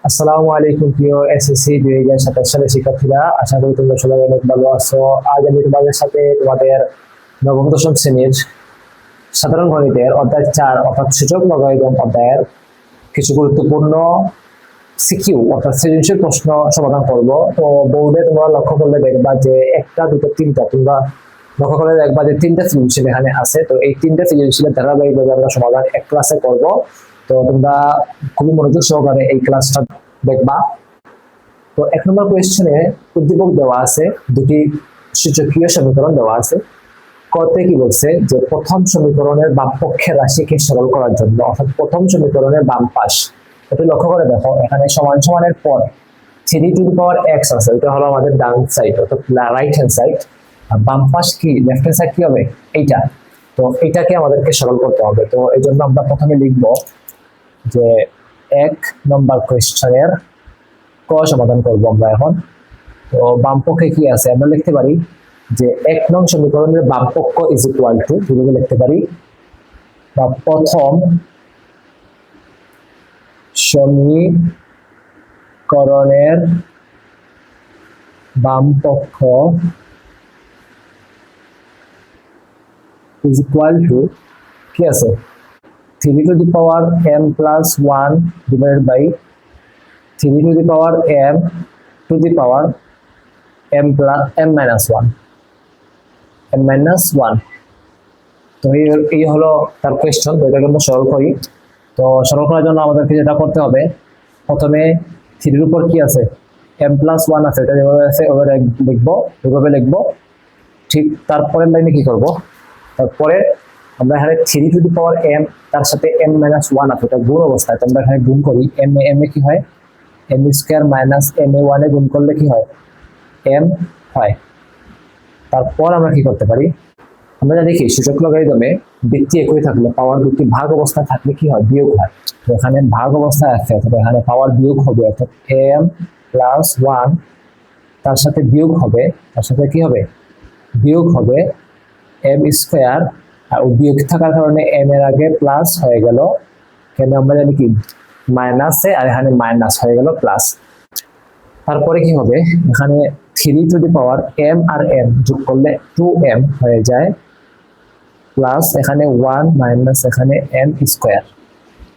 আসসালামু আলাইকুম প্রিয় এসএসসি 2027 সালের শিক্ষার্থীরা, আশা করি তোমরা সবাই অনেক ভালো আছো। আজ আমি তোমাদের সাথে তোমাদের নবম দশম শ্রেণীর সাধারণ গণিতের অধ্যায় 4 অর্থাৎ সূচক লগারিদম অধ্যায়ের কিছু গুরুত্বপূর্ণ সিকিউ অর্থাৎ সৃজনশীল প্রশ্ন সমাধান করব। তো বোর্ডে তোমরা লক্ষ্য করলে দেখবা যে একটা দুটো তিনটা, তোমরা লক্ষ্য করে দেখবা যে তিনটা সৃজনশীল এখানে আছে। তো এই তিনটা সৃজনশীলের ধারাবাহিকভাবে আমরা সমাধান এক ক্লাসে করব। তো তোমরা খুবই মনোযোগ সহকারে এই ক্লাসটা দেখবা। তো 1 নম্বর কোয়েশ্চেনে উদ্দীপক দেওয়া আছে, দুটি সূচকীয় সমীকরণ দেওয়া আছে। কতে কি বলছে যে প্রথম সমীকরণের বাম পক্ষের রাশিকে সরল করার জন্য, অর্থাৎ প্রথম সমীকরণের বাম পাশ, এটা লক্ষ্য করে দেখো এখানে সমান সমানের পর 3 টু দি পাওয়ার x আছে, এটা হলো আমাদের ডান সাইড অর্থাৎ রাইট হ্যান্ড সাইড। আর বাম পাশ কি, লেফট হ্যান্ড সাইড কি হবে, এইটা। তো এইটাকে আমাদেরকে সরল করতে হবে। তো এই জন্য আমরা প্রথমে লিখব যে 1 নম্বর কোয়েশ্চেনের ক সমাধান করব আমরা এখন। তো বাম পক্ষে কি আছে আমরা লিখতে পারি যে 1 নং সমীকরণের বাম পক্ষ ইজ ইকুয়াল টু, কিভাবে লিখতে পারি, বা প্রথম সমীকরণের বাম পক্ষ ইজ ইকুয়াল টু কি আছে 3 to the power m plus 1 divided by 3 to the power m to the power m plus m minus 1 m minus 1। তো এই হলো তার কোয়েশ্চন। তো এটাকে আমরা সরল করি। তো সরল করার জন্য আমাদেরকে যেটা করতে হবে, প্রথমে 3 এর উপর কি আছে m প্লাস 1 আছে, এটা যেভাবে আছে ওভাবে লিখবো, এভাবে লিখবো। ঠিক তারপরের লাইনে কি করব, তারপরে আমরা এখানে 3 টু দি পাওয়ার m তার সাথে m মাইনাস 1 আছে, এটা গুণ অবস্থায়। তো আমরা এখানে গুণ করি, m এ কি হয়, m স্কয়ার মাইনাস m এ 1 এ গুণ করলে কি হয়, m হয়। তারপর আমরা কি করতে পারি, আমরা যা দেখি সূচক লগারিদমে বৃত্তি একই থাকলে পাওয়ার দুটি ভাগ অবস্থায় থাকলে কি হয়, বিয়োগ হয়। তো এখানে ভাগ অবস্থায় আছে, অর্থাৎ এখানে পাওয়ার বিয়োগ হবে, অর্থাৎ m প্লাস 1 তার সাথে বিয়োগ হবে, তার সাথে কি হবে, বিয়োগ হবে m স্কয়ার। আর বিয়োগ থাকার কারণে m এর আগে প্লাস হয়ে গেল, কেন আমরা জানি কি মাইনাসে, আর এখানে মাইনাস হয়ে গেল প্লাস। তারপরে কি হবে, এখানে 3 টু দি পাওয়ার m আর m যোগ করলে 2m হয়ে যায়, প্লাস এখানে 1 মাইনাস এখানে m স্কয়ার।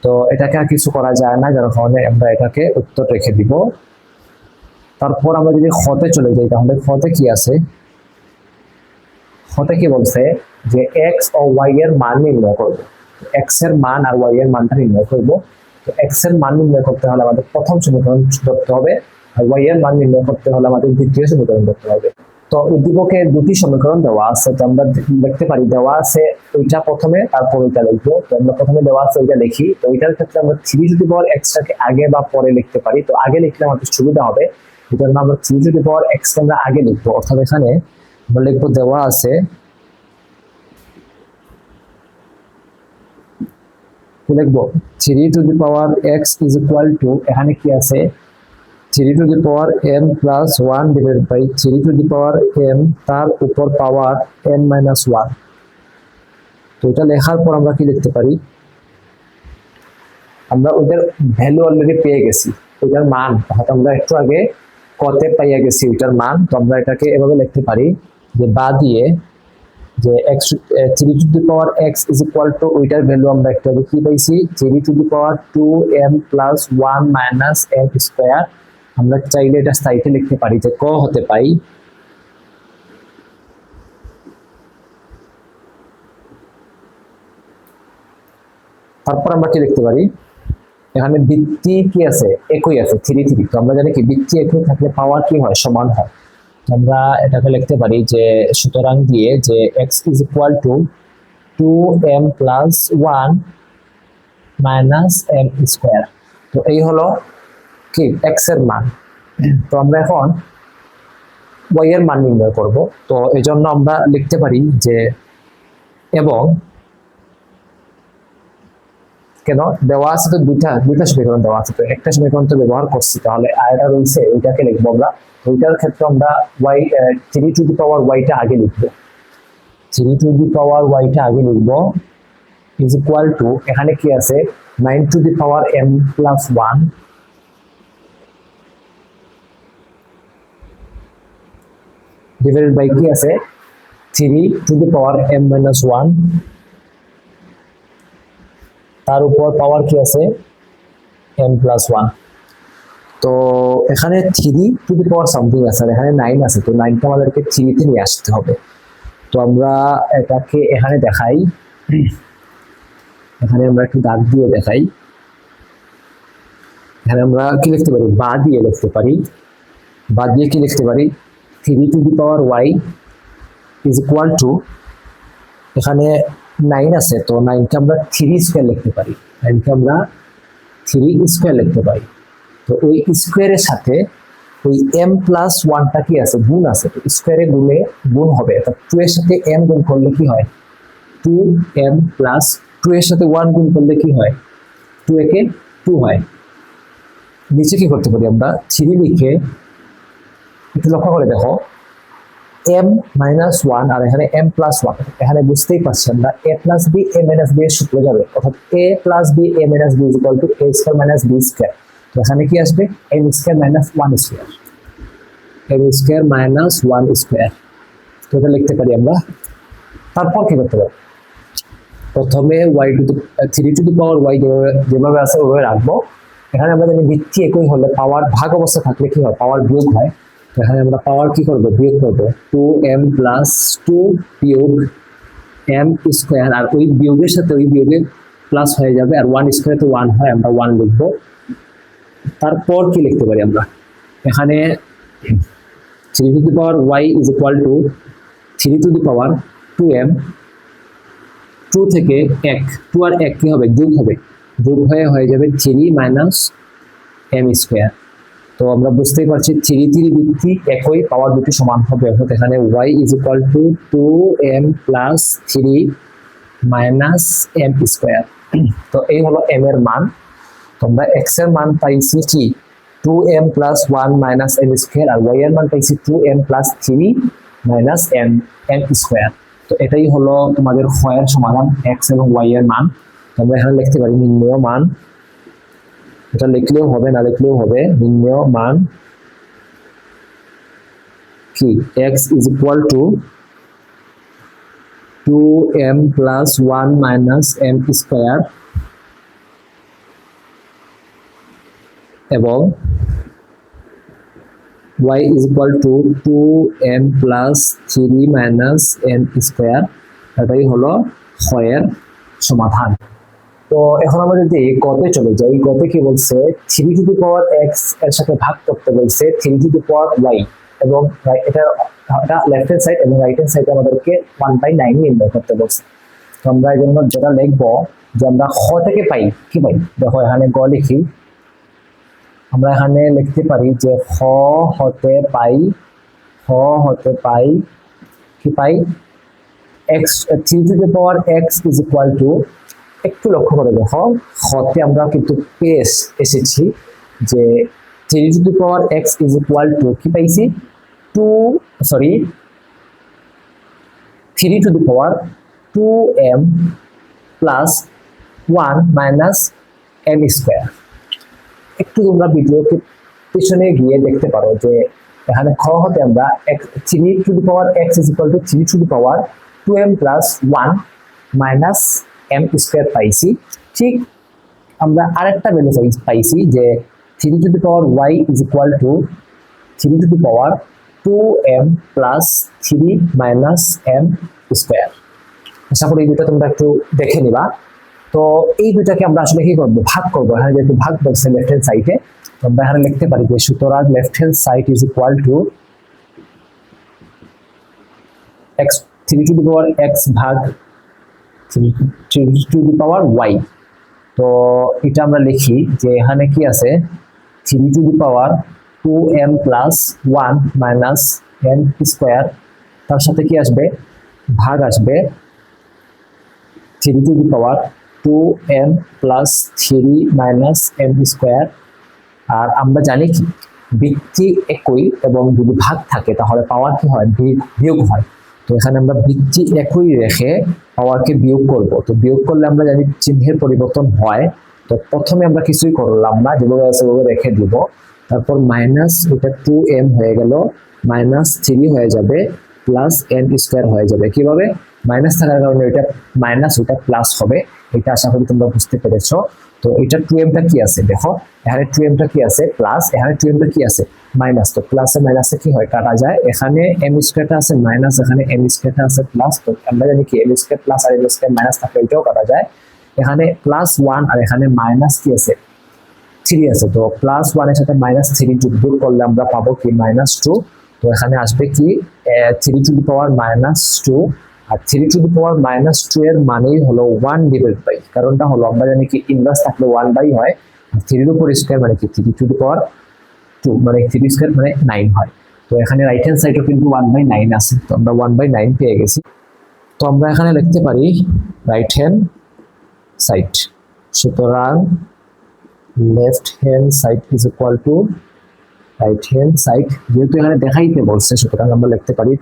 তো এটাকে আর কিছু করা যায় না, যার কারণে আমরা এটাকে উত্তর রেখে দিব। তারপর আমরা যদি খতে চলে যাই, তাহলে খতে কি আছে, খতে কি বলছে যে x ও y এর মান নির্ণয় করব। x এর মান আর y এর মানটা নির্ণয় করব। তো x এর মান নির্ণয় করতে হলে আমাদের প্রথম সমীকরণ ধরতে হবে, আর y এর মান নির্ণয় করতে হলে আমাদের দ্বিতীয় সমীকরণ ধরতে হবে। তো উদ্দীপকে দুটি সমীকরণ দেওয়া আছে, তো আমরা দেখতে পারি দেওয়া আছে ওইটা প্রথমে, তারপর ওইটা লিখবো। তো আমরা প্রথমে দেওয়া আছে ওইটা লিখি। তো ওইটার ক্ষেত্রে আমরা 3 টু দি পাওয়ার x টাকে আগে বা পরে লিখতে পারি। তো আগে লিখলে আমাদের সুবিধা হবে, এই জন্য আমরা 3 টু দি পাওয়ার x কে আমরা আগে লিখবো। অর্থাৎ এখানে আমরা লিখবো দেওয়া আছে লিখবো 3 to the power x is equal to, এখানে কি আছে 3 to the power m plus 1 divided by 3 to the power m তার উপর পাওয়ার m মাইনাস 1। তো এটা লেখার পর আমরা কি লিখতে পারি, আমরা ওইটার ভ্যালু অলরেডি পেয়ে গেছি, ওইটার মান, অর্থাৎ আমরা একটু আগে কতে পাইয়া গেছি ওইটার মান। তো আমরা এটাকে এভাবে লিখতে পারি যে বা দিয়ে যে x 3 to the power x is equal two ওইটার ভ্যালু আমরা একটু আগে কি পাইছি, 3 to the power 2m plus 1 minus m square. আমরা চাইলে এটা স্থায়ীতে লিখতে পারি যে ক হতে পাই তারপর আমরা কি লিখতে পারি, এখানে বৃত্তি কি আছে, একই আছে 3 3। তো আমরা জানি কি বৃত্তি একই থাকলে পাওয়ার কি হয়, সমান হয়। আমরা এটাকে লিখতে পারি যে সুতরাং দিয়ে যে x is equal two 2m plus 1 minus m square. তো এই হলো কি x এর মান। তো আমরা এখন y এর মান নির্ণয় করব। তো এই জন্য আমরা লিখতে পারি যে এবং, কেন দেওয়া আছে তো দুইটা সমীকরণ দেওয়া আছে, তো একটা সমীকরণ তো ব্যবহার করছি, তাহলে আরেকটা রয়েছে ওইটাকে লিখবো আমরা। ওইটার ক্ষেত্রে আমরা y 3 to the power y টা আগে লিখবো, 3 টু দি পাওয়ার y টা আগে লিখবো ইজ ইকুয়াল টু, এখানে কি আছে 9 to the power m plus 1 divided by কি আছে 3 to the power m minus 1, তার উপর পাওয়ার কি আছে m প্লাস 1। তো এখানে 3 টু দি পাওয়ার সামথিং আছে, আর এখানে 9 আছে, তো 9টা আমাদেরকে 3 তে নিয়ে আসতে হবে। তো আমরা এটাকে এখানে দেখাই, এখানে আমরা একটু দাগ দিয়ে দেখাই। এখানে আমরা কি লিখতে পারি, বা দিয়ে লিখতে পারি, বা দিয়ে কি লিখতে পারি 3 to the power y is equal to, এখানে 9 আছে, তো 9কে আমরা 3 স্কয়ার লিখতে পারি, 9কে আমরা 3 স্কয়ার লিখতে পারি। তো ওই স্কয়ারের সাথে ওই m প্লাস 1টা কি আছে, গুণ আছে, তো স্কয়ারে গুণে গুণ হবে, তো 2 এর সাথে m গুণ করলে কি হয় 2m প্লাস 2 এর সাথে 1 গুণ করলে কি হয় 2 একে 2 হয়। নিচে কি করতে পারি আমরা 3 লিখে একটু লক্ষ্য করে দেখো m মাইনাস 1 আর এখানে m প্লাস 1, এখানে বুঝতেই পারছেন না a plus b a minus b এর সূত্র যাবে, অর্থাৎ a plus b a minus b is equal two a square minus b square. তো এখানে কি আসবে m square minus 1 square, m square minus 1 square. তো এটা লিখতে পারি আমরা। তারপর কি করতে পারি, প্রথমে y to the 3 to the power y যেভাবে আছে ওভাবে রাখবো। এখানে আমরা জানি ভিত্তি একই হলে পাওয়ার ভাগ অবস্থা থাকলে কি হয় পাওয়ার বিয়োগ হয়। এখানে আমরা পাওয়ার কি করব বিয়োগ করব, 2m প্লাস 2 বিয়োগ m স্কয়ার, আর ওই বিয়োগের সাথে ওই বিয়োগে প্লাস হয়ে যাবে, আর 1 স্কয়ার তো 1 হয়, আমরা 1 লিখব। তারপর কি লিখতে পারি আমরা, এখানে 3 to the power y is equal to 3 to the power 2m, 2 থেকে 1, 2 আর 1 কি হবে যোগ হবে, যোগ হয়ে যাবে 3 মাইনাস m স্কয়ার। তো আমরা বুঝতেই পারছি 3 3 ভিত্তি একই, পাওয়ার দুটি সমান হবে, অর্থাৎ এখানে y is equal two 2m plus 3 minus m square. তো এই হলো m এর মান। তোমরা x এর মান পাইছি কি 2m plus 1 minus m square, আর y এর মান পাইছি 2m plus 3 minus m square. তো এটাই হলো তোমাদের খ এর সমাধান, x এবং y এর মান। আমরা এখানে লিখতে পারি নির্ণেয় মান, এটা লিখলেও হবে না লিখলেও হবে, নির্ণেয় মান কি x is equal two 2m plus 1 minus m square এবং y is equal two 2m plus 3 minus m square. এটাই হলো খ এর সমাধান। তো এখন আমরা যদি গতে চলে যাই, গতে কি বলছে 3 টু দি পাওয়ার x এর সাথে ভাগ করতে বলছে 3 টু দি পাওয়ার y, এবং এটা লেফট হ্যান্ড সাইড এবং রাইট হ্যান্ড সাইডে আমাদেরকে 1/9 নির্ণয় করতে বলছে। তো আমরা এই জন্য যেটা লিখবো যে আমরা খ থেকে পাই কি পাই, দেখো এখানে গ লিখি, আমরা এখানে লিখতে পারি যে খ হতে পাই কি পাই x 3 to the power x is equal two, একটু লক্ষ্য করে দেখো হতে আমরা কিন্তু পেয়ে এসেছি যে 3 to the power x is equal to কি পাইছি 3 to the power 2m plus 1 minus m square. একটু তোমরা ভিডিওকে পিছনে গিয়ে দেখতে পারো যে এখানে খ হতে আমরা 3 to the power x is equal to 3 to the power 2m plus 1 minus m square পাইছি। ঠিক আমরা আরেকটা ভ্যালু পাইছি যে 3 to the power y is equal to 3 to the power 2m plus 3 minus m square. আশা করি এই দুটো তোমরা একটু দেখে নিবা। তো এই দুটাকে আমরা আসলে কি করবো ভাগ করবো, এখানে যেহেতু ভাগ বলছে লেফট হ্যান্ড সাইডে, আমরা এখানে লিখতে পারি যে সুতরাং left hand side is equal two x 3 to the power x ভাগ 3 টু দি পাওয়ার y। তো এটা আমরা লিখি যে এখানে কি আছে 3 to the power 2m plus 1 minus m square, তার সাথে কি আসবে ভাগ আসবে 3 to the power 2m plus 3 minus m square. আর আমরা জানি কি ভিত্তি একই এবং যদি ভাগ থাকে তাহলে পাওয়ার কি হয় বিয়োগ হয়। তো এখানে আমরা ভিত্তি একই রেখে পাওয়ারকে বিয়োগ করব। তো বিয়োগ করলে আমরা জানি চিহ্নের পরিবর্তন হয়। তো প্রথমে আমরা কিছুই করলাম না, যেভাবে আছে ওভাবে রেখে দিব, তারপর মাইনাস এটা 2m হয়ে গেল -3 হয়ে যাবে প্লাস n স্কয়ার হয়ে যাবে। কিভাবে? মাইনাস থাকার কারণে এটা মাইনাস, ওটা প্লাস হবে। এটা আশা করি তোমরা বুঝতে পেরেছো। তো এটা 2m টা কি আছে দেখো, এখানে 2m টা কি আছে প্লাস, এখানে 2m টা কি আছে মাইনাস। তো প্লাসে মাইনাসে কি হয় কাটা যায়, এখানে m স্কয়ারটা আছে মাইনাস, এখানে m স্কয়ারটা আছে প্লাস। তো আমরা জানি কি m স্কয়ার প্লাস আর m স্কয়ার মাইনাস থাকলে এটাও কাটা যায়। এখানে +1 আর এখানে মাইনাস কি আছে 3 আছে। তো +1 এর সাথে -3 যোগ করলে আমরা পাবো কি -2। তো এখানে আসবে কি 3 to the power -2, R 3 to the পাওয়ার -2 এর মানেই হলো 1 ডিভাইড বাই, কারণটা হলো আমরা জানি কি ইনভার্স থাকলে 1 বাই হয়, আর 3 এর উপর স্কয়ার মানে কি 3 টু দি পাওয়ার 2 মানে 3 স্কয়ার মানে 9 হয়। তো এখানে রাইট হ্যান্ড সাইডও কিন্তু 1/9 আছে। তো আমরা 1/9 পেয়ে গেছি। তো আমরা এখানে লিখতে পারি রাইট হ্যান্ড সাইড, সুতরাং left hand side is equal two right hand side. যেহেতু এখানে দেখাইতে বলছে সুতরাং আমরা লিখতে পারি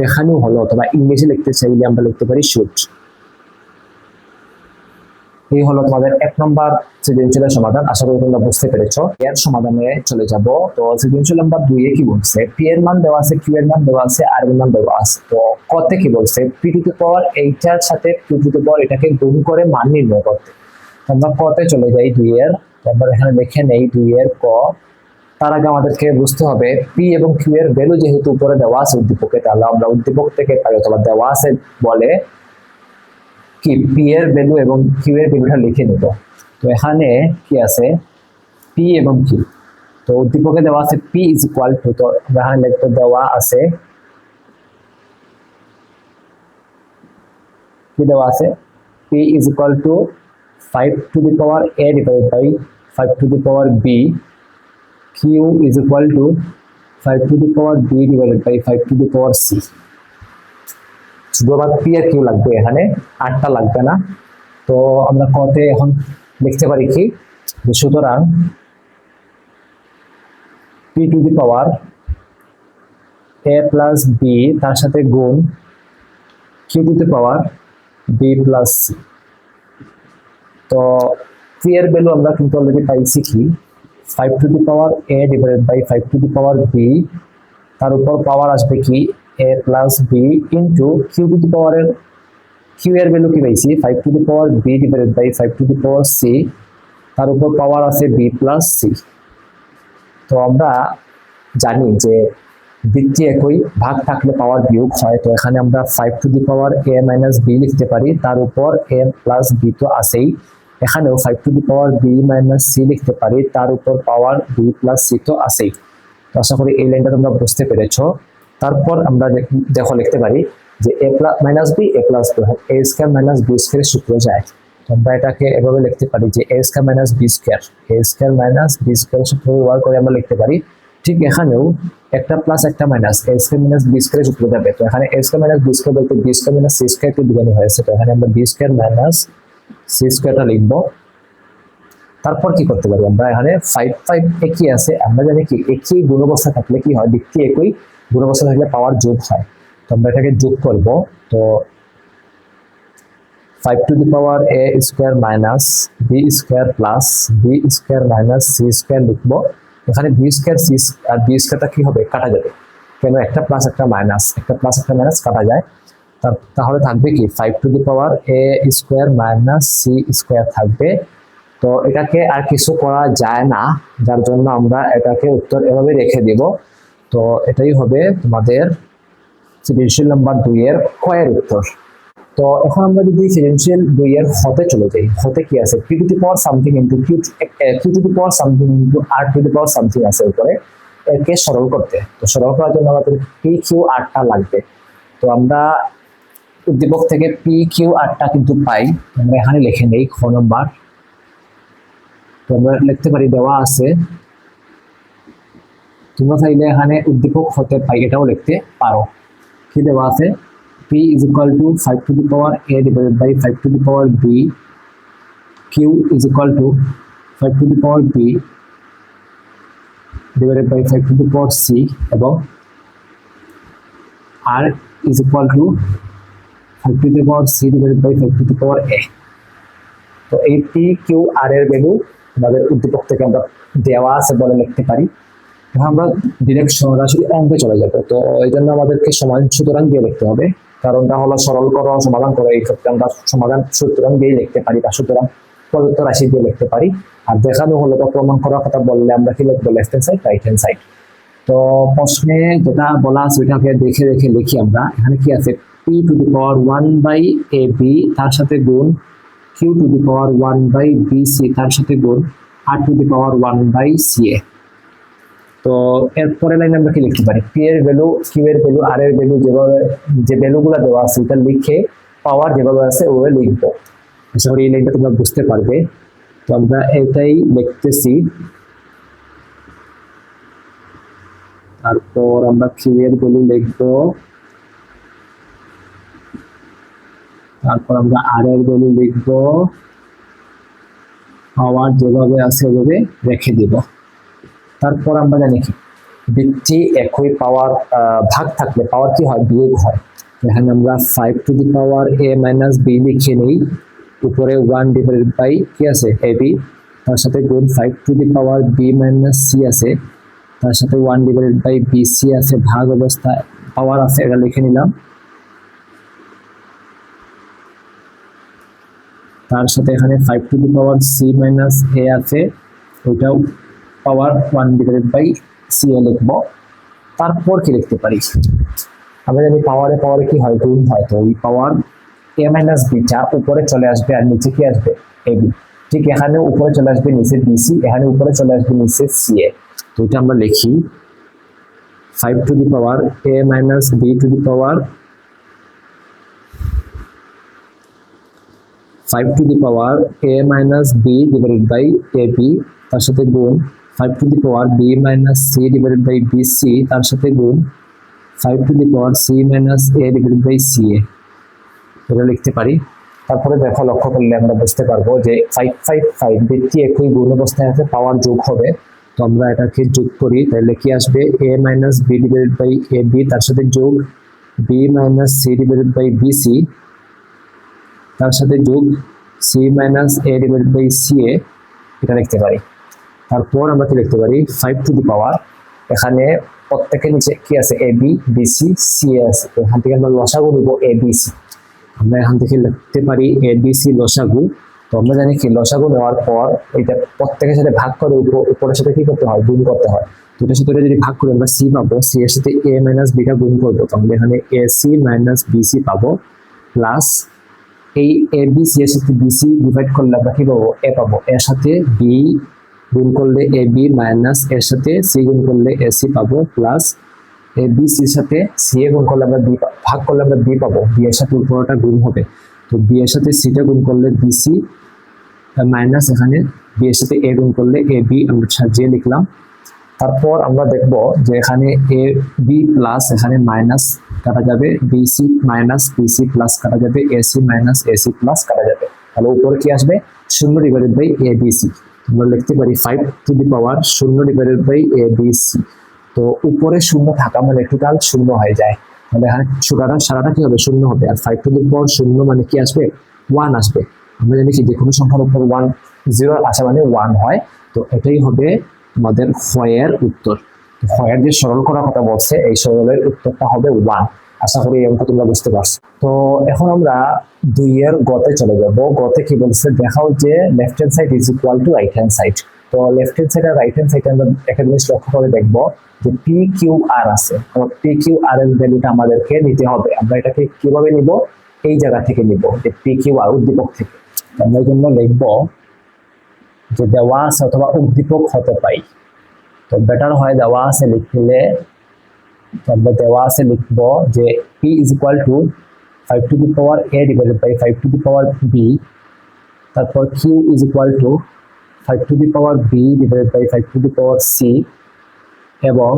দেখানো হলো, অথবা ইংলিশে লিখতে চাইলে আমরা লিখতে পারি শুড। এই হলো তোমাদের 1 নম্বর সৃজনশীলের সমাধান। আশা করি তোমরা বুঝতে পেরেছো। এর সমাধানে চলে যাব। তো সৃজনশীল নাম্বার 2 এ কি বলছে, পি এর মান দেওয়া আছে, কিউ এর মান দেওয়া আছে, আর এর মান দেওয়া আছে। তো ক তে কি বলছে, পি টু দি পাওয়ার এইটার সাথে কিউ টু দি পাওয়ার এটাকে গুণ করে মান নির্ণয় করতে। আমরা ক তে চলে যাই 2 এর। আমরা এখানে লিখে নেই 2 এর ক। তার আগে আমাদেরকে বুঝতে হবে পি এবং কিউ এর ভ্যালু যেহেতু উপরে দেওয়া আছে উদ্দীপকে, তাহলে আমরা উদ্দীপক থেকে পাই অথবা দেওয়া আছে বলে কি পি এর ভ্যালু এবং কিউ এর ভ্যালুটা লিখে নিব। তো এখানে কি আছে পি এবং কিউ। তো উদ্দীপকে দেওয়া আছে পি ইজ ইকুয়াল টু, তো এখানে লিখতে দেওয়া আছে কি দেওয়া আছে P is equal to 5 to the power a divide by 5 to the power b, q is equal to 5 to the power b divided by 5 to the power c। শুধুমাত্র p আর q লাগবে, এখানে আটটা লাগবে না। তো আমরা কতে এখন লিখতে পারি কি, সুতরাং p to the power a plus b তার সাথে গুণ q to the power b plus c। তো p এর ভ্যালু আমরা কিন্তু অলরেডি পাইছি কি 5 to the power a divided by 5 to the power b, তার উপর পাওয়ার আসবে কি a plus b into q to the power এর q এর ভ্যালু কি পাইছি 5 to the power b divided by 5 to the power c, তার উপর পাওয়ার আছে b plus c। তো আমরা জানি যে বৃত্তি একই, ভাগ থাকলে পাওয়ার বিয়োগ হয়। তো এখানে আমরা 5 to the power a minus b লিখতে পারি, তার উপর a plus b তো আছেই। এখানেও 5 to the power b minus c লিখতে পারি, তার উপর পাওয়ার b plus c তো আছেই। তো আশা করি এই লাইনটা তোমরা বুঝতে পেরেছো। তারপর আমরা দেখো লিখতে পারি যে a minus b a plus b a square minus b square সূত্র যায়। তো আমরা এটাকে এভাবে লিখতে পারি যে a square minus b square, a square minus b square সূত্র ব্যবহার করে আমরা লিখতে পারি। ঠিক এখানেও একটা প্লাস একটা minus a square minus b square সূত্র যাবে। তো এখানে a square minus b square বলতে b square minus c square কে বোঝানো হয়েছে। তো এখানে আমরা b স্কয়ার minus c স্কয়ারটা লিখবো। তারপর কি করতে পারি, আমরা এখানে 5 5 একই আছে, আমরা জানি কি একই গুণ অবস্থা থাকলে কি হয়, বৃত্তি একই গুণ অবস্থা থাকলে পাওয়ার যোগ হয়। তো আমরা এটাকে যোগ করব। তো 5 to the power a square minus b square plus b square minus c square লিখবো। এখানে b স্কয়ার c আর b স্কয়ারটা কি হবে কাটা যাবে, কেন একটা প্লাস একটা মাইনাস, একটা প্লাস একটা মাইনাস কাটা যায়। তাহলে থাকবে কি 5 to the power a square minus c square থাকবে। তো এটাকে আর কিছু করা যায় না, যার জন্য আমরা এটাকে উত্তর এভাবে রেখে দেব। তো এটাই হবে তোমাদের সৃজনশীল নাম্বার 2 এর ক এর উত্তর। তো এখন আমরা যদি সৃজনশীল 2 এর হতে চলে যাই, হতে কি আছে p to the power something into q two the power something into r to the power something আছে উপরে, একে সরল করতে। তো সরল করার জন্য আমাদের p q r টা লাগবে। তো আমরা উদ্দীপক থেকে p q r টা কিন্তু পাই, আমরা এখানে লিখে নেই খ নাম্বার। তো আমরা লিখতে পারি দেওয়া আছে, তোমরা চাইলে এখানে উদ্দীপক হতে পাই এটাও লিখতে পারো। কি দেওয়া আছে p is equal to 5 to the power a divided by 5 to the power b, q is equal to 5 to the power b divided by 5 to the power c, এবং r is equal to 5 to the power c divided by 5 to the power a। তো এই p q r এর value আমাদের উদ্দীপক থেকে আমরা দেওয়া আছে বলে লিখতে পারি। আমরা ডিরেক্ট সরাসরি অঙ্কে চলে যাবো, তো এই জন্য আমাদেরকে সমান সুতরাং দিয়ে লিখতে হবে। কারণটা হলো সরল করো সমাধান করো, এই ক্ষেত্রে আমরা সমাধান সুতরাং দিয়ে লিখতে পারি বা সুতরাং প্রদত্ত রাশি দিয়ে লিখতে পারি। আর দেখানো হলো বা প্রমাণ করার কথা বললে আমরা কি লিখবো, left hand side right hand side. তো প্রশ্নে যেটা বলা আছে ওইটাকে দেখে দেখে লিখি আমরা। এখানে কি আছে, P two the power 1/ab তার সাথে গুণ Q to the power 1/bc তার সাথে গুণ আর টু দি পাওয়ার 1/ca। তো এরপরে লাইনে আমরা কি লিখতে পারি, পি এর ভ্যালু, কিউ এর ভ্যালু, আর এর ভ্যালু, যেভাবে যে ভ্যালুগুলো দেওয়া আছে এটা লিখে পাওয়ার যেভাবে আছে ওভাবে লিখবো। আশা করি এই লাইনটা তোমরা বুঝতে পারবে। তো আমরা এটাই লিখতেছি। তারপর আমরা কিউ এর ভ্যালু লিখবো, তারপর আমরা আর এর ভ্যালু লিখবো, পাওয়ার যেভাবে আছে ওভাবে রেখে দিব। তারপর আমরা জানি কি, বৃত্তি একই পাওয়ার ভাগ থাকলে পাওয়ার কি হয়, বিয়োগ হয়। এখানে আমরা 5 to the power a minus b লিখে নেই, উপরে 1 ডিভাইডেড বাই কি আছে ab, তার সাথে গুণ 5 to the power b minus c আছে, তার সাথে 1 ডিভাইডেড বাই bc আছে, ভাগ অবস্থায় পাওয়ার আছে, এটা লিখে নিলাম। তার সাথে এখানে 5 to the power c minus a আছে, ওইটাও পাওয়ার 1 ডিভাইডেড বাই c এ লিখবো। তারপর কি লিখতে পারি, আমরা জানি পাওয়ারে পাওয়ারে কি হয়, গুণ হয়। তো এই পাওয়ার a মাইনাস বিটা উপরে চলে আসবে আর নিচে কি আসবে, ab। ঠিক এখানে উপরে চলে আসবে নিচে bc, এখানে উপরে চলে আসবে নিচে ca। তো এটা আমরা লিখি 5 to the power a minus b to the power 5 to the power a minus b divided by ab, তার সাথে গুণ 5 to the power b minus c divided by bc, তার সাথে গুণ 5 to the power c minus a divided by ca। এটা লিখতে পারি। তারপরে দেখো, লক্ষ্য করলে আমরা বুঝতে পারবো যে 5 5 5 বৃত্তি একই গুণ অবস্থায় আছে, পাওয়ার যোগ হবে। তো আমরা এটাকে যোগ করি, তাহলে কি আসবে, a minus b divided by ab, তার সাথে যোগ b minus c divided by bc, তার সাথে যোগ c minus a divided by ca। এটা লিখতে পারি। তারপর আমরা কি লিখতে পারি, 5 টু দি পাওয়ার, এখানে প্রত্যেকের নিচে কি আছে, ab bc ca আছে, এখান থেকে আমরা লসাগু নিব abc। আমরা এখান থেকে লিখতে পারি abc লসাগু। তো আমরা জানি কি, লসাগু নেওয়ার পর এটা প্রত্যেকের সাথে ভাগ করে উপরের সাথে কি করতে হয়, গুণ করতে হয়। দুটোর সাথে যদি ভাগ করে আমরা c পাবো, c এর সাথে a মাইনাস b টা গুণ করবো, তো আমরা এখানে ac মাইনাস bc পাবো, প্লাস এই abc এর সাথে bc ডিভাইড করলে আমরা কি পাবো, a পাবো, এর সাথে b গুণ করলে ab মাইনাস এর সাথে c গুণ করলে ac পাবো, প্লাস abc এর সাথে ca গুণ করলে আমরা b ভাগ করলে আমরা b পাবো, b এর সাথে উপরটা গুণ হবে। তো b এর সাথে c টা গুণ করলে bc মাইনাস এখানে b এর সাথে a গুণ করলে ab, আমরা সাজিয়ে লিখলাম। তারপর আমরা দেখব যে এখানে ab প্লাস এখানে মাইনাস কাটা যাবে, bc মাইনাস bc প্লাস কাটা যাবে, ac মাইনাস ac প্লাস কাটা যাবে। তাহলে উপরে কি আসবে, 0 ডিভাইডেড বাই abc। আমরা লিখতে পারি 5 to the power 0 divided by abc। তো উপরে 0 থাকা মানে টোটাল 0 হয়ে যায়, তাহলে এখানে সারাটা কি হবে, 0 হবে। আর 5 টু দি পাওয়ার 0 মানে কি আসবে, 1 আসবে। আমরা জানি কি, যে কোনো সংখ্যার উপর 1 0 আসা মানে 1 হয়। তো এটাই হবে আমাদের ক্ষয়ের উত্তর। ক্ষয়ের যে সরল করার কথা বলছে, এই সরলের উত্তরটা হবে 1। আশা করি এই অঙ্ক তোমরা বুঝতে পারছো। তো এখন আমরা 2 এর গতে চলে যাব। গতে কি বলছে, দেখাও যে left hand side is equal two right hand side. তো লেফট হ্যান্ড সাইড আর রাইট হ্যান্ড সাইড আমরা একটা জিনিস লক্ষ্য করে দেখবো যে পি কিউ আর আছে। তো পি কিউ আর এর ভ্যালুটা আমাদেরকে নিতে হবে। আমরা এটাকে কিভাবে নিব, এই জায়গা থেকে নিব, যে পি কিউ আর উদ্দীপক থেকে। আমরা এই জন্য লিখবো যে দেওয়া আছে অথবা উদ্দীপক হতে পাই। তো বেটার হয় দেওয়া আছে লিখলে, আমরা দেওয়া আছে লিখবো যে p is equal to 5 to the power a divided by 5 to the power b, তারপর q is equal to 5 to the power b divided by 5 to the power c, এবং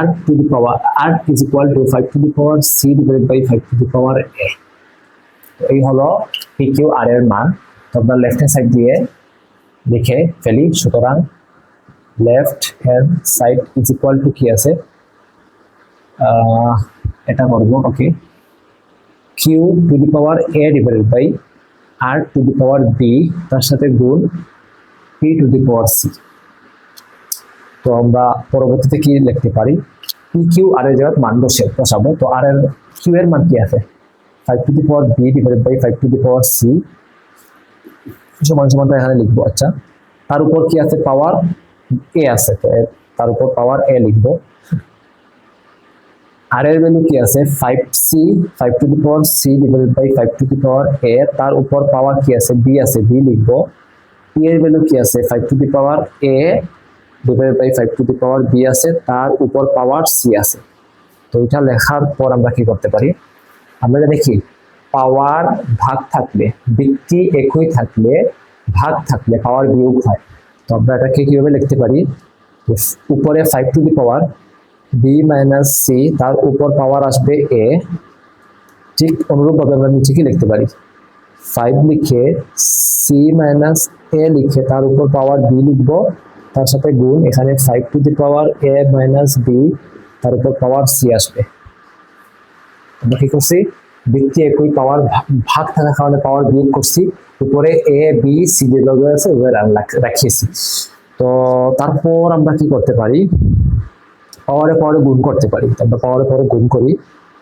r to the power r is equal to 5 to the power c divided by 5 to the power a। এই হলো p q r এর মান। তো আমরা left hand side দিয়ে লিখে ফেলি। সুতরাং left hand side is equal to কি আছে, এটা করব, okay, Q to the power a divided by r to the power b, তার সাথে গুণ p to the power c। তো আমরা পরবর্তীতে কি লিখতে পারি, পি কিউ আর এর জায়গায় মান বসাবো। তো আর এর কিউ এর মান কি আছে, 5 to the power b divided by 5 to the power c সমান সমানটা এখানে লিখবো। আচ্ছা, তার উপর কি আছে, পাওয়ার এ আছে, তো তার উপর পাওয়ার এ লিখবো। আর এর ভ্যালু কি আছে, 5c 5 to the power C divided by 5 to the power A, তার উপর পাওয়ার কি আছে, বি আছে, বি লিখবো। পি এর ভ্যালু কি আছে, 5 to the power a divided by 5 to the power b আছে, তার উপর পাওয়ার সি আছে। তো এটা লেখার পর আমরা কি করতে পারি, আমরা জানি কি পাওয়ার ভাগ থাকলে, ব্যক্তি একই থাকলে, ভাগ থাকলে পাওয়ার বিয়োগ হয়। তো আমরা এটাকে কিভাবে লিখতে পারি, উপরে 5 to the power b minus c, তার উপর পাওয়ার আসবে এ, ঠিক অনুরূপভাবে আমরা নিচে কি লিখতে পারি, 5 লিখে সি মাইনাস এ লিখে তার উপর পাওয়ার বি লিখবো, তার সাথে গুণ, এখানে 5 to the power a minus b, তার উপর পাওয়ার সি আসবে। আমরা কি করছি, ব্যক্তি একই, পাওয়ার ভাগ থাকার কারণে পাওয়ার বিয়োগ করছি, উপরে এ বি সি যেভাবে আছে রাখিয়েছি। তো তারপর আমরা কি করতে পারি, পাওয়ারে পাওয়ারে গুণ করতে পারি। আমরা পাওয়ারে পাওয়ারে গুণ করি।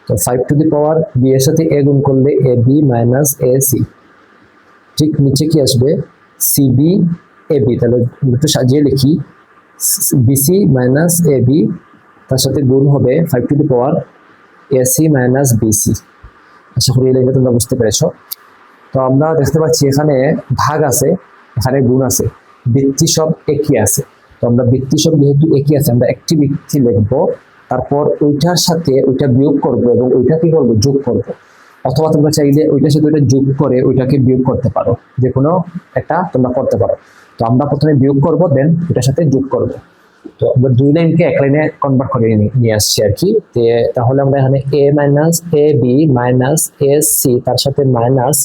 তো 5 টু দি পাওয়ার বি এর সাথে এ গুণ করলে এ বি মাইনাস এ সি, ঠিক নিচে কি আসবে, সি বি এ বি, তাহলে একটু সাজিয়ে লিখি, বিসি মাইনাস এ বি, তার সাথে গুণ হবে 5 to the power AC minus BC. আশা করি এই লাইনটা তোমরা বুঝতে পেরেছো। তো আমরা দেখতে পাচ্ছি এখানে ভাগ আছে, এখানে গুণ আছে, বৃত্তি সব একই আছে। তো আমরা বৃত্তি সব যেহেতু একই আছে, আমরা একটি বৃত্তি লিখবো, তারপর ওইটার সাথে ওইটা বিয়োগ করব এবং ওইটা কি করবো, যোগ করব। অথবা তোমরা চাইলে ওইটার সাথে ওইটা যোগ করে ওইটাকে বিয়োগ করতে পারো, যে কোনো একটা তোমরা করতে পারো। তো আমরা প্রথমে বিয়োগ করব, দেন এটার সাথে যোগ করব। তো আমরা দুই লাইনকে এক লাইনে কনভার্ট করে নিয়ে আসছি আর কি। তাহলে আমরা এখানে A minus A B minus A C, তার সাথে মাইনাস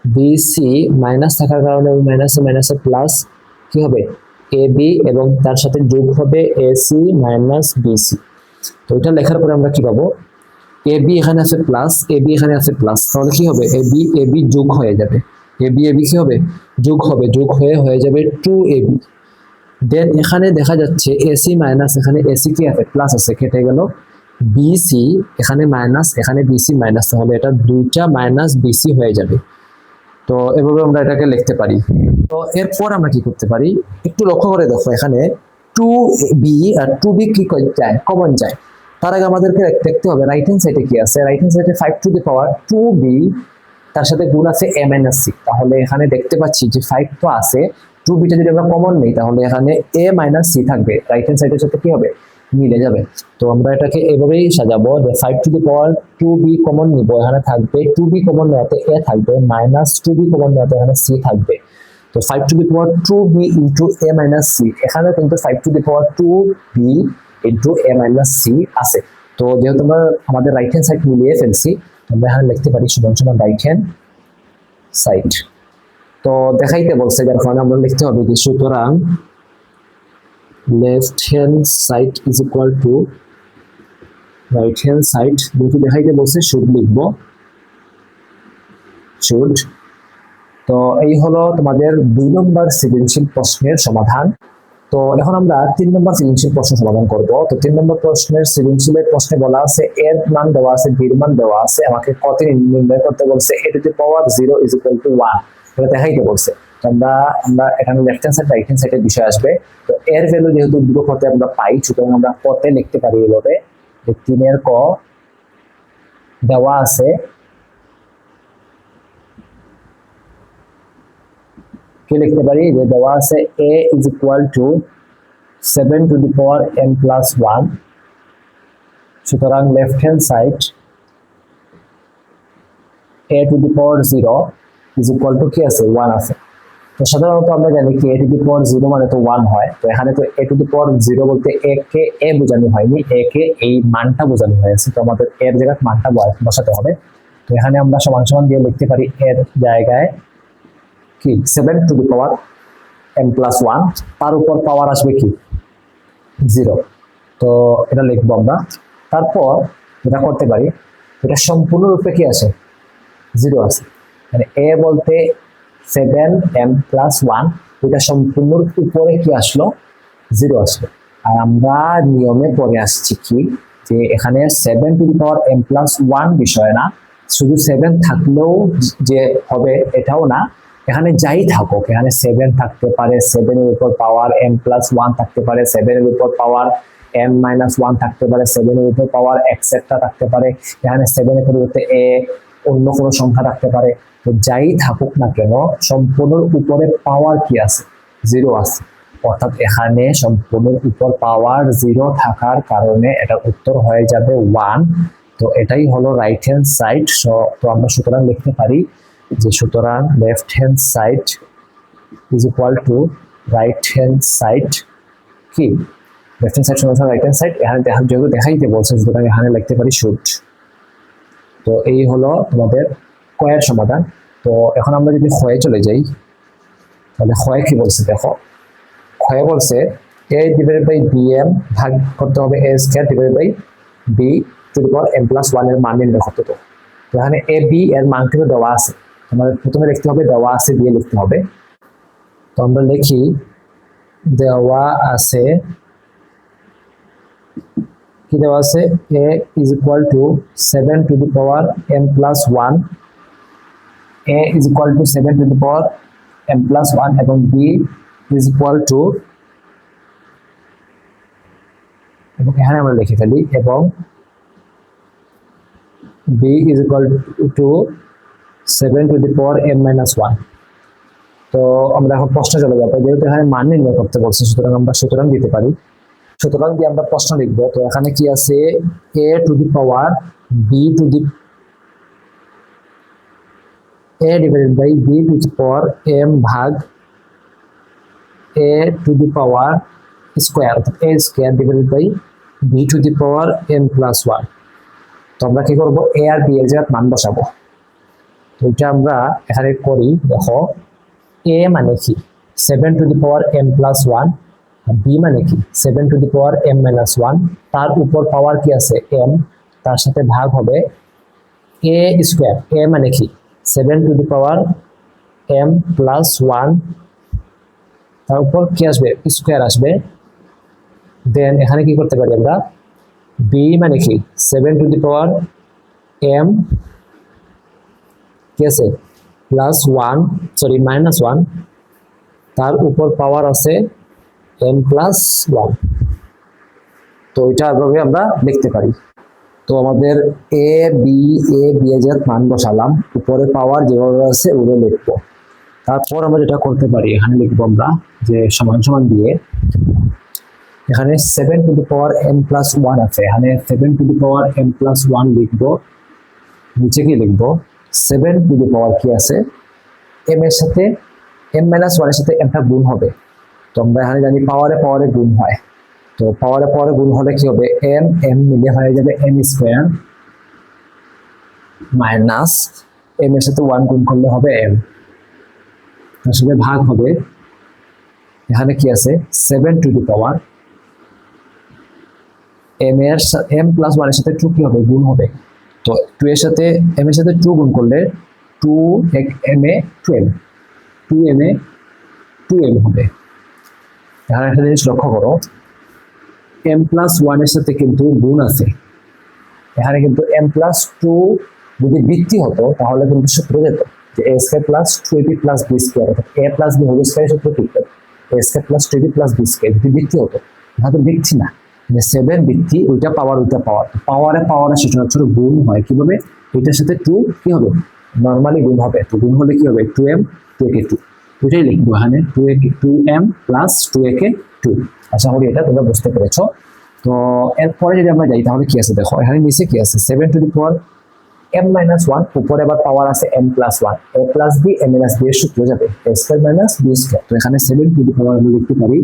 বি সি, মাইনাস থাকার কারণে ওই মাইনাসে মাইনাসে প্লাস কি হবে, এ বি, এবং তার সাথে যোগ হবে a c minus b c. তো এটা লেখার পরে আমরা কি পাবো, এ বি এখানে আছে প্লাস, এ বি এখানে আছে প্লাস, তাহলে কি হবে, এ বি যোগ হয়ে যাবে, এ বি কি হবে, যোগ হবে, যোগ হয়ে যাবে 2ab। দেন এখানে দেখা যাচ্ছে এসি মাইনাস, এখানে এসি কি আছে, প্লাস আছে, কেটে গেল, বিসি এখানে মাইনাস, এখানে বিসি মাইনাস, তাহলে এটা দুইটা মাইনাস বিসি হয়ে যাবে। তো এভাবে আমরা এটাকে লিখতে পারি। তো এরপর আমরা কি করতে পারি, একটু লক্ষ্য করে দেখো, এখানে 2b আর 2b কি যায়, কমন যায়। তার আগে আমাদেরকে দেখতে হবে রাইট হ্যান্ড সাইডে কি আছে, রাইট হ্যান্ড সাইডে 5 টু দি পাওয়ার 2b, তার সাথে গুণ আছে a মাইনাস c। তাহলে এখানে দেখতে পাচ্ছি যে 5 তো আছে, 2b টা যদি আমরা কমন নেই তাহলে এখানে a মাইনাস c থাকবে, রাইট হ্যান্ড সাইডের সাথে কি হবে, মিলে যাবে। তো আমরা এটাকে এভাবেই সাজাবো যে 5 to the power 2b common নিব, এখানে থাকবে 2b কমন নেওয়াতে a থাকবে, মাইনাস 2b কমন নেওয়াতে এখানে c থাকবে। তো 5 to the power 2b into a minus c, এখানে কিন্তু 5 to the power 2b into a minus c আছে। তো যেহেতু আমরা আমাদের রাইট হ্যান্ড সাইড মিলিয়ে ফেলছি, আমরা এখানে লিখতে পারি সমান সমান রাইট হ্যান্ড সাইড। তো দেখাইতে বলছে, যার কারণে আমরা লিখতে হবে যে সুতরাং left hand side is equal two right hand side, যেহেতু দেখাইতে বলছে শুড লিখবো, শুড। তো এই হলো তোমাদের 2 নম্বর সৃজনশীল প্রশ্নের সমাধান। তো এখন আমরা 3 নম্বর সৃজনশীল প্রশ্ন সমাধান করব। তো 3 নম্বর প্রশ্নের সৃজনশীলের প্রশ্নে বলা আছে এর মান দেওয়া আছে, বির মান দেওয়া আছে, আমাকে কত নির্ণয় করতে বলছে, a to the power 0 is equal two 1 এটা দেখাইতে বলছে। তো আমরা এখানে left hand side right hand সাইডের বিষয় আসবে। তো এর ভ্যালু যেহেতু দুটো পথে আমরা পাই, সুতরাং আমরা পথে লিখতে পারি এইভাবে, যে 3 এর ক দেওয়া আছে কি লিখতে পারি, যে দেওয়া আছে a is equal two 7 to the power n plus 1, সুতরাং left hand side a to the power 0 is equal to কি আছে, 1 আছে। তো সাধারণত আমরা জানি কি a টু দি পাওয়ার 0 মানে তো 1 হয়। তো এখানে তো a টু দি পাওয়ার 0 বলতে a কে a বোঝানো হয়নি, a কে এই মানটা বোঝানো হয়েছে। তো আমাদের এর জায়গায় মানটা বসাতে হবে। তো এখানে আমরা সমান সমান দিয়ে লিখতে পারি এর জায়গায় কি 7 to the power n plus 1, তার উপর পাওয়ার আসবে কি 0। তো এটা লিখবো আমরা। তারপর এটা করতে পারি, এটা সম্পূর্ণরূপে কি আছে, 0 আছে, মানে a বলতে 7m প্লাস 1, এটা সম্পূর্ণ উপরে কি আসলো, 0 আসলো। আর আমরা নিয়মে পড়ে আসছি কি যে এখানে 7 to the power m plus 1 বিষয় না, শুধু 7 থাকলেও যে হবে এটাও না, এখানে যাই থাকুক, এখানে 7 থাকতে পারে, 7 এর উপর পাওয়ার m প্লাস 1 থাকতে পারে, 7 এর উপর পাওয়ার m মাইনাস 1 থাকতে পারে, 7 এর উপর পাওয়ার এক্সেট্রা থাকতে পারে, এখানে 7 এর পরিবর্তে a অন্য কোনো সংখ্যা থাকতে পারে। তো যাই থাকুক না কেন সম্পূর্ণ উপরে পাওয়ার কি আছে, 0 আছে, অর্থাৎ এখানে সম্পূর্ণ উপর পাওয়ার 0 থাকার কারণে এটার উত্তর হয়ে যাবে 1। তো এটাই হলো রাইট হ্যান্ড সাইড। তো আমরা সুতরাং লিখতে পারি যে সুতরাং left hand side is equal two right hand side কি, লেফট হ্যান্ড সাইড সমান রাইট হ্যান্ড সাইড, এখানে যেহেতু দেখাইতে বলছে সুতরাং এখানে লিখতে পারি শুড। তো এই হলো তোমাদের কয়ের সমাধান। তো এখন আমরা যদি ক্ষয়ে চলে যাই তাহলে ক্ষয়ে কি বলছে দেখো, ক্ষয়ে বলছে a ডিভাইডেড বাই bm ভাগ করতে হবে a square divided by b to the power m plus 1 এর মান নির্ণয় করতে। তো এখানে a b এর মান কিন্তু দেওয়া আছে, আমাদের প্রথমে লিখতে হবে দেওয়া আছে দিয়ে লিখতে হবে। তো আমরা লিখি দেওয়া আছে, কি দেওয়া আছে, a is equal to 7 to the power m plus 1, a is equal to 7 to the power m plus 1 এবং b is equal to, এবং এখানে আমরা লিখে ফেলি এবং b is equal to 7 to the power m minus 1। তো আমরা এখন প্রশ্ন চলে যাবো, যেহেতু এখানে মান নির্ণয় করতে বলছে সুতরাং আমরা সুতরাং দিতে পারি। সুতরাং দিয়ে আমরা প্রশ্ন লিখব। তো এখানে কি আছে, a to the power b to the a divided by b to the power m ভাগ a to the power square, অর্থাৎ a square divided by b to the power m plus 1। তো আমরা কি করব, a আর b এর জায়গায় মান বসাবো। তো এটা আমরা এখানে করি, দেখো a মানে কি 7 to the power m plus 1, b মানে কি 7 to the power m minus 1, তার উপর পাওয়ার কি আছে m, তার সাথে ভাগ হবে a স্কয়ার, a মানে কি 7 to the power m plus 1, তার উপর কি আসবে স্কয়ার আসবে, দেন এখানে কি করতে পারি আমরা b মানে কি 7 টু দি পাওয়ার m কি আছে প্লাস 1 সরি মাইনাস 1, তার উপর পাওয়ার আছে m প্লাস 1। তো এটা এভাবে আমরা লিখতে পারি। তো আমাদের a b এর জায়গায় মান বসালাম, উপরে পাওয়ার যেভাবে আছে ওগুলো লিখবো। তারপর আমরা যেটা করতে পারি এখানে লিখবো আমরা যে সমান সমান দিয়ে এখানে 7 to the power m plus 1 আছে, এখানে 7 to the power m plus 1 লিখবো, নিচে কি লিখবো 7 টু দি পাওয়ার কি আছে m এর সাথে m মাইনাস 1 এর সাথে m টা গুণ হবে। তো আমরা এখানে জানি পাওয়ারে পাওয়ারে গুণ হয়, তো পাওয়ারে পাওয়ারে গুণ হলে কি হবে m m মিলে হয়ে যাবে m স্কয়ার মাইনাস m এর সাথে 1 গুণ করলে হবে m, তার সাথে ভাগ হবে এখানে কি আছে 7 টু দি পাওয়ার m এর m প্লাস 1 এর সাথে 2 কি হবে গুণ হবে। তো 2 এর সাথে m এর সাথে 2 গুণ করলে 2 m এ 2m, 2m এ 2m হবে। এখানে একটা জিনিস লক্ষ্য করো m প্লাস 1 এর সাথে কিন্তু গুণ আছে, এখানে কিন্তু m প্লাস 2 যদি বৃত্তি হতো তাহলে কিন্তু সূত্র যেত যে a square plus 2ab plus b square, অর্থাৎ a plus b whole square সূত্র কি a square plus 2ab plus b square যদি বৃত্তি হতো, এটা তো বৃত্তি না, মানে 7 বৃত্তি ওইটা পাওয়ার পাওয়ারে পাওয়ারে সূত্র গুণ হয় কিভাবে, এটার সাথে 2 কি হবে নরমালি গুণ হবে, তো গুণ হলে কি হবে 2m 2a 2, ওইটাই লিখবো এখানে 2m প্লাস 2a 2। আশা করি এটা তোমরা বুঝতে পেরেছো। তো এরপরে যদি আমরা যাই তাহলে কি আছে দেখো এখানে নিচে কি আছে 7 to the power m minus 1, উপরে আবার পাওয়ার আছে m plus 1, a plus b m minus b এর সূত্র যাবে a square minus b square. তো এখানে 7 টু দি পাওয়ার আমরা লিখতে পারি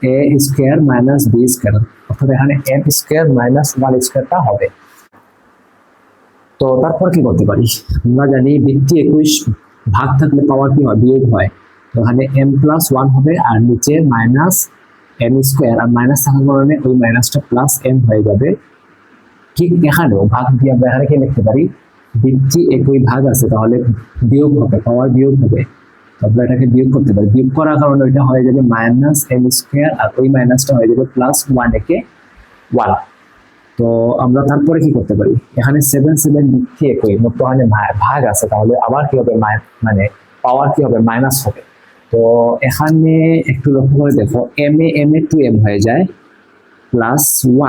a square minus b square, অর্থাৎ এখানে m স্কয়ার মাইনাস 1 স্কয়ারটা হবে। তো তারপর কি করতে পারি, আমরা জানি বৃত্তি 21 ভাগ থাকলে পাওয়ার কি হয় বিয়োগ হয়, তো এখানে m প্লাস 1 হবে আর নিচে মাইনাস m স্কয়ার, আর মাইনাস থাকার কারণে ওই মাইনাসটা প্লাস m হয়ে যাবে। ঠিক এখানেও ভাগ দিয়ে আমরা এখানে কি লিখতে পারি বৃত্তি একই ভাগ আছে তাহলে বিয়োগ হবে, পাওয়ার বিয়োগ হবে, আমরা এটাকে বিয়োগ করতে পারি, বিয়োগ করার কারণে ওইটা হয়ে যাবে মাইনাস এম স্কোয়ার, আর ওই মাইনাসটা হয়ে যাবে প্লাস 1 একে 1। তো আমরা তারপরে কি করতে পারি, এখানে 7 লিখতে একই ওখানে ভাগ আছে, তাহলে আবার কি হবে মানে পাওয়ার কি হবে মাইনাস হবে। তো এখানে একটু লক্ষ্য করে দেখো, এম এ 2m হয়ে যায়, প্লাস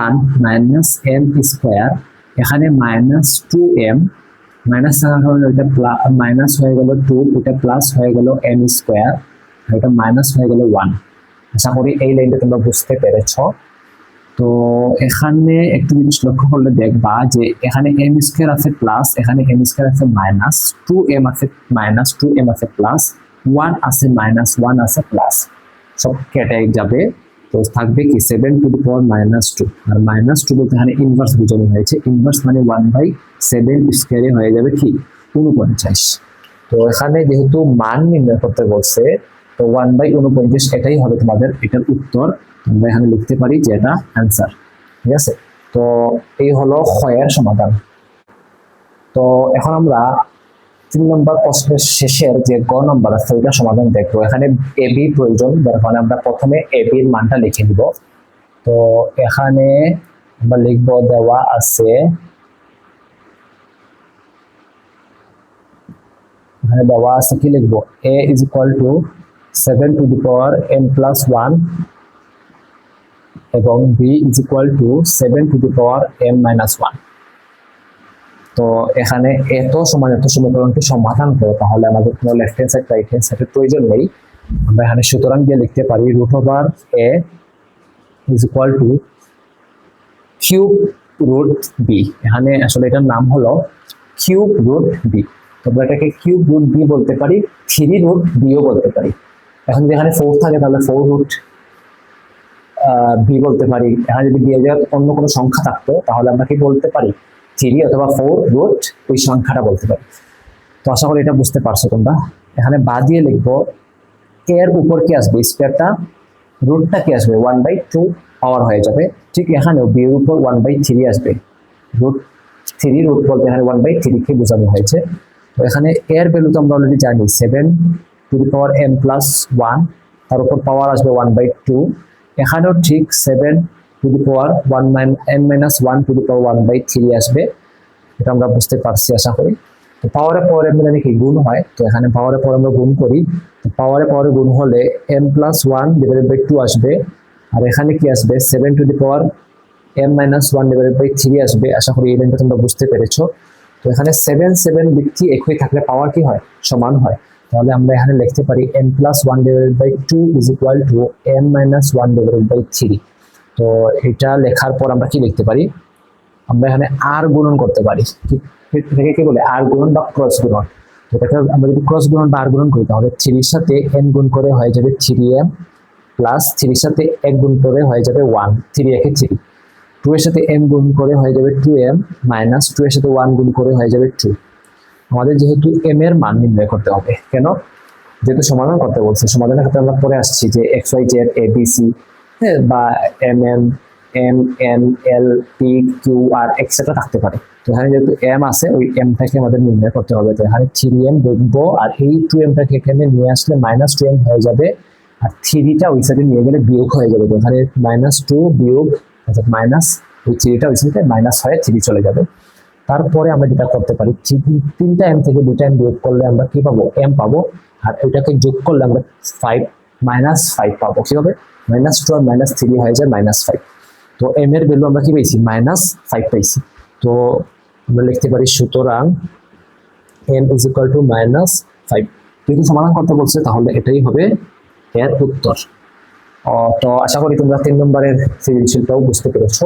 1 মাইনাস এম স্কোয়ার, এখানে মাইনাস 2m, মাইনাস থাকার কারণে ওইটা মাইনাস হয়ে গেল 2, এটা প্লাস হয়ে গেল এম স্কোয়ার, এটা মাইনাস হয়ে গেল 1। আশা করি এই লাইনটা তোমরা বুঝতে পেরেছ। তো এখানে একটু জিনিস লক্ষ্য করলে দেখবা যে এখানে এম স্কোয়ার আছে প্লাস, এখানে এম স্কোয়ার আছে মাইনাস, 2m আছে মাইনাস, 2m আছে প্লাস, 1 আছে মাইনাস, 1 আছে প্লাস, সব কেটে যাবে। তো থাকবে কি 7 টু দি পাওয়ার মাইনাস 2, আর মাইনাস 2 বলতে এখানে ইনভার্স বোঝানো হয়েছে, ইনভার্স মানে 1/7 স্কোয়ারে হয়ে যাবে কি 49। তো এখানে যেহেতু মান নির্ণয় করতে বলছে, তো 1/49 এটাই হবে তোমাদের এটার উত্তর। আমরা এখানে লিখতে পারি যে এটা অ্যান্সার, ঠিক আছে। তো এই হলো ক্ষয়ের সমাধান। তো এখন আমরা 3 নম্বর প্রশ্নের শেষের যে গ নম্বর আছে ওইটা সমাধান দেখবো। এখানে এ বি প্রয়োজন, যার কারণে আমরা প্রথমে এ বির মানটা লিখে দিব। তো এখানে আমরা লিখব, দেওয়া আছে এখানে দেওয়া আছে কি লিখবো, a is equal to 7 to the power n plus 1 এবং b is equal to 7 to the power m minus 1। তো এখানে এত সমীকরণটি সমাধান করো, তাহলে আমাদের কোনো left hand side right hand সাইডের প্রয়োজন নেই। আমরা এখানে সুতরাং দিয়ে লিখতে পারি √a is equal to cube root b. এখানে আসলে এটার নাম হলো কিউব রুট বি। তোমরা এটাকে কিউব রুট বি বলতে পারি, 3 রুট বিও বলতে পারি। এখন যদি এখানে 4 থাকে তাহলে 4 রুট বি বলতে পারি। এখানে যদি বি এর অন্য কোনো সংখ্যা থাকতো তাহলে আমরা কি বলতে পারি, 3 অথবা 4 রুট ওই সংখ্যাটা বলতে পারি। তো আশা করি এটা বুঝতে পারছো তোমরা। এখানে বা দিয়ে লিখবো, এর উপর কি আসবে স্কোয়ারটা, রুটটা কি আসবে 1/2 পাওয়ার হয়ে যাবে। ঠিক এখানেও বি এর উপর 1/3 আসবে, √3 রুট বলতে এখানে 1/3 কে বোঝানো হয়েছে। তো এখানে এর ভ্যালু তো আমরা অলরেডি জানি 7 to the power m plus 1, তার উপর পাওয়ার আসবে 1/2। এখানেও ঠিক 7 to the power m minus 1 to the power 1/3 আসবে। এটা আমরা বুঝতে পারছি আশা করি। তো পাওয়ারে পাওয়ারে মিলে কি গুণ হয়, তো এখানে পাওয়ারে পাওয়ারে আমরা গুণ করি, পাওয়ারে পাওয়ারে গুণ হলে m প্লাস 1 ডিভাইডেড বাই 2 আসবে, আর এখানে কি আসবে 7 to the power m minus 1 divided by 3 আসবে। আশা করি এই লাইনটা তোমরা বুঝতে পেরেছো। তো এখানে 7 লিখছি, একই থাকলে পাওয়ার কি হয় সমান হয়, তাহলে আমরা এখানে লিখতে পারি m plus 1 divided by 2 is equal to m minus 1 divided by 3। তো এটা লেখার পর আমরা কি লিখতে পারি, আমরা এখানে আর গুণন করতে পারি, এটাকে কি বলে আর গুণন বা ক্রস গুণন। তো এটাকে আমরা যদি ক্রস গুণন বা আর গুণন করি তাহলে 3 এর সাথে n গুণ করে হয়ে যাবে 3m, প্লাস 3 এর সাথে 1 গুণ করে হয়ে যাবে 1, 3 একে 3, 2 এর সাথে m গুণ করে হয়ে যাবে 2m, মাইনাস 2 এর সাথে 1 গুণ করে হয়ে যাবে 2। আমাদের যেহেতু m এর মান নির্ণয় করতে হবে, কেন, যেহেতু সমাধান করতে বলছে, সমাধানের ক্ষেত্রে আমরা পরে আসছি যে x y z a b c বা m m m n l p q r etcetera থাকতে পারে। তো এখানে যেহেতু m আছে, ওই m টাকে আমাদের নির্ণয় করতে হবে। তো এখানে 3m দেখবো, আর এই 2m টাকে এখানে নিয়ে আসলে মাইনাস 2m হয়ে যাবে, আর 3টা ওই সাইডে নিয়ে গেলে বিয়োগ হয়ে যাবে। তো এখানে -2 বিয়োগ অর্থাৎ মাইনাস, ওই 3টা ওই সাইডে মাইনাস হয়ে 3 চলে যাবে। তারপরে আমরা যেটা করতে পারি, 3টা m থেকে 2টা m বিয়োগ করলে আমরা কি পাবো, m পাবো, আর ওইটাকে যোগ করলে আমরা 5 -5 পাবো। কি হবে, -2 আর -3 হয়ে যায় -5। তো m এর ভ্যালু আমরা কি পেয়েছি, -5 পাইছি। তো আমরা লিখতে পারি সুতরাং m ইজ ইকুয়াল টু -5। যেহেতু সমাধান করতে বলছে তাহলে এটাই হবে এর উত্তর। তো আশা করি তোমরা 3 নম্বরের সৃজনশীলটাও বুঝতে পেরেছো।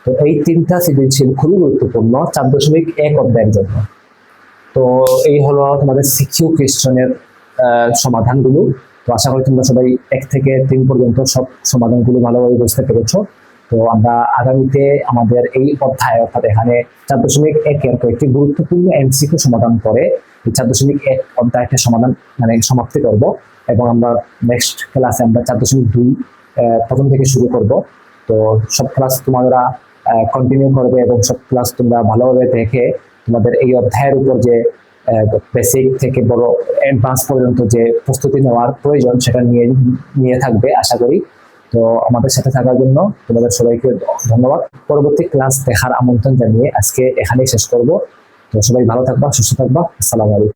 তো এই 3টা সৃজনশীল খুবই গুরুত্বপূর্ণ 4.1 অধ্যায়ের জন্য। তো এই হলো তোমাদের সিকিউ কোয়েশ্চনের সমাধানগুলো। তো আশা করি তোমরা সবাই 1 থেকে 3 পর্যন্ত সব সমাধানগুলো ভালোভাবে বুঝতে পেরেছো। তো আমরা আগামীতে আমাদের এই অধ্যায় অর্থাৎ এখানে 4.1 এর কয়েকটি গুরুত্বপূর্ণ এমসিকিউ সমাধান করে এই 4.1 অধ্যায়টা সমাধান মানে সমাপ্তি করব, এবং আমরা নেক্সট ক্লাসে আমরা 4.2 প্রথম থেকে শুরু করব। তো সব ক্লাস তোমরা কন্টিনিউ করবে এবং সব ক্লাস তোমরা ভালোভাবে দেখে তোমাদের এই অধ্যায়ের উপর যে বেসিক থেকে বড় অ্যাডভান্স পর্যন্ত যে প্রস্তুতি নেওয়ার প্রয়োজন সেটা নিয়ে থাকবে আশা করি। তো আমাদের সাথে থাকার জন্য তোমাদের সবাইকে ধন্যবাদ। পরবর্তী ক্লাস দেখার আমন্ত্রণ জানিয়ে আজকে এখানেই শেষ করব। তো সবাই ভালো থাকবা, সুস্থ থাকবা। আসসালামু আলাইকুম।